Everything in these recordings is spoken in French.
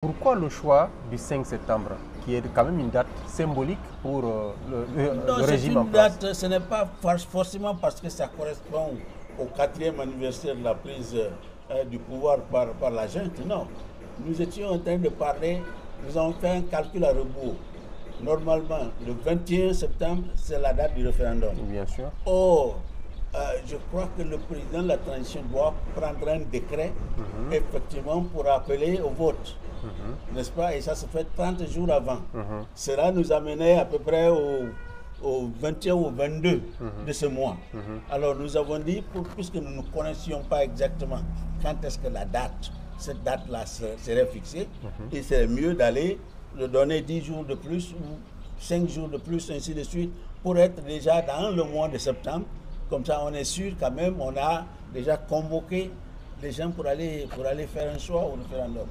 Pourquoi le choix du 5 septembre, qui est quand même une date symbolique pour le régime en place? Date, ce n'est pas forcément parce que ça correspond au 4e anniversaire de la prise du pouvoir par la junte, non. Nous étions en train de parler, nous avons fait un calcul à rebours. Normalement, le 21 septembre, c'est la date du référendum. Bien sûr. Or, je crois que le président de la transition doit prendre un décret, effectivement, pour appeler au vote. N'est-ce pas? Et ça se fait 30 jours avant. Cela nous amenait à peu près au 21 ou 22 de ce mois. Alors nous avons dit, puisque nous ne connaissions pas exactement quand est-ce que cette date-là serait fixée, il serait mieux d'aller le donner 10 jours de plus ou 5 jours de plus, ainsi de suite, pour être déjà dans le mois de septembre. Comme ça, on est sûr quand même, on a déjà convoqué les gens pour aller faire un choix au référendum.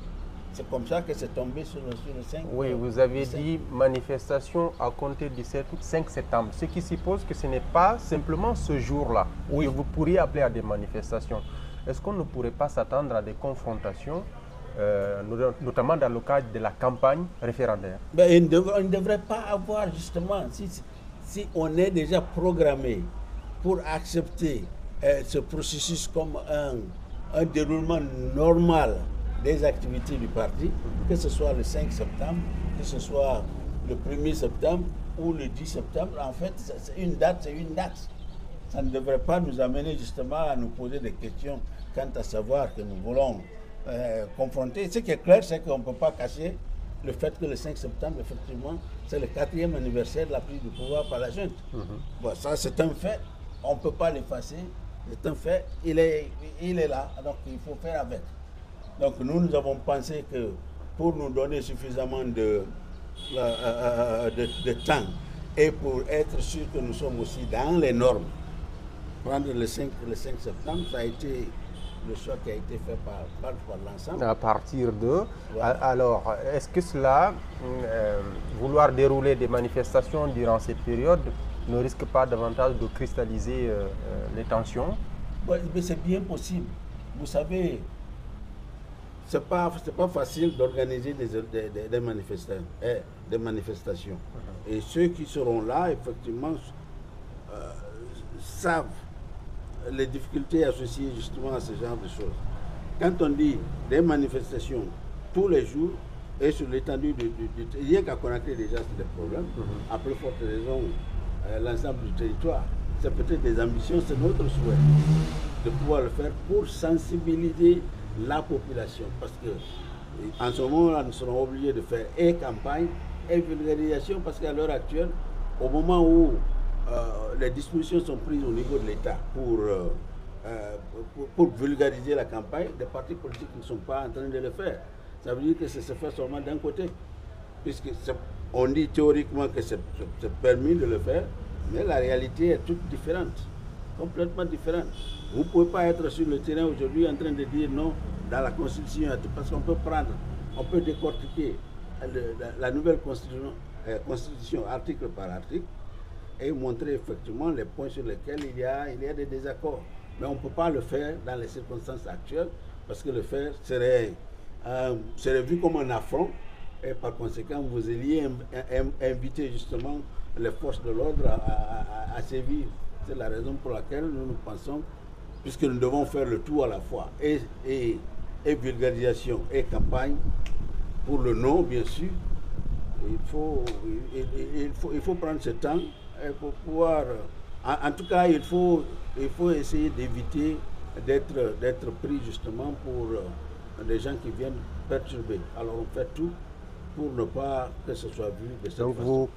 C'est comme ça que c'est tombé sur le 5. Oui, vous avez dit manifestation à compter du 5 septembre, ce qui suppose que ce n'est pas simplement ce jour-là que vous pourriez appeler à des manifestations. Est-ce qu'on ne pourrait pas s'attendre à des confrontations, notamment dans le cadre de la campagne référendaire? Ben, on ne devrait pas avoir, justement, si on est déjà programmé pour accepter ce processus comme un déroulement normal des activités du parti, que ce soit le 5 septembre, que ce soit le 1er septembre ou le 10 septembre, en fait, c'est une date, c'est une date. Ça ne devrait pas nous amener justement à nous poser des questions quant à savoir que nous voulons confronter. Ce qui est clair, c'est qu'on ne peut pas cacher le fait que le 5 septembre, effectivement, c'est le 4e anniversaire de la prise du pouvoir par la junte. Bon, ça, c'est un fait, on ne peut pas l'effacer, c'est un fait, il est là, donc il faut faire avec. Donc nous avons pensé que pour nous donner suffisamment de temps et pour être sûr que nous sommes aussi dans les normes, prendre le 5 septembre, ça a été le choix qui a été fait par l'ensemble. À partir de... Voilà. Alors, est-ce que cela, vouloir dérouler des manifestations durant cette période, ne risque pas davantage de cristalliser les tensions? Ouais, mais c'est bien possible. Vous savez, c'est pas facile d'organiser des manifestations. Et ceux qui seront là, effectivement, savent les difficultés associées justement à ce genre de choses. Quand on dit des manifestations tous les jours et sur l'étendue il y a qu'à Conakry déjà c'est des problèmes, à plus forte raison l'ensemble du territoire, c'est peut-être des ambitions, c'est notre souhait de pouvoir le faire pour sensibiliser la population, parce que en ce moment-là, nous serons obligés de faire et campagne et vulgarisation, parce qu'à l'heure actuelle, au moment où les dispositions sont prises au niveau de l'État pour vulgariser la campagne, les partis politiques ne sont pas en train de le faire. Ça veut dire que ça se fait seulement d'un côté, puisque on dit théoriquement que c'est permis de le faire, mais la réalité est toute différente, complètement différente. Vous ne pouvez pas être sur le terrain aujourd'hui en train de dire non, dans la Constitution, parce qu'on peut décortiquer la nouvelle Constitution article par article et montrer effectivement les points sur lesquels il y a des désaccords. Mais on ne peut pas le faire dans les circonstances actuelles, parce que le faire serait vu comme un affront, et par conséquent vous alliez inviter justement les forces de l'ordre à sévir. C'est la raison pour laquelle nous pensons, puisque nous devons faire le tout à la fois, et vulgarisation et campagne, pour le non, bien sûr, il faut prendre ce temps pour pouvoir... En tout cas, il faut essayer d'éviter d'être pris justement pour des gens qui viennent perturber. Alors on fait tout pour ne pas que ce soit vu de cette façon. Donc vous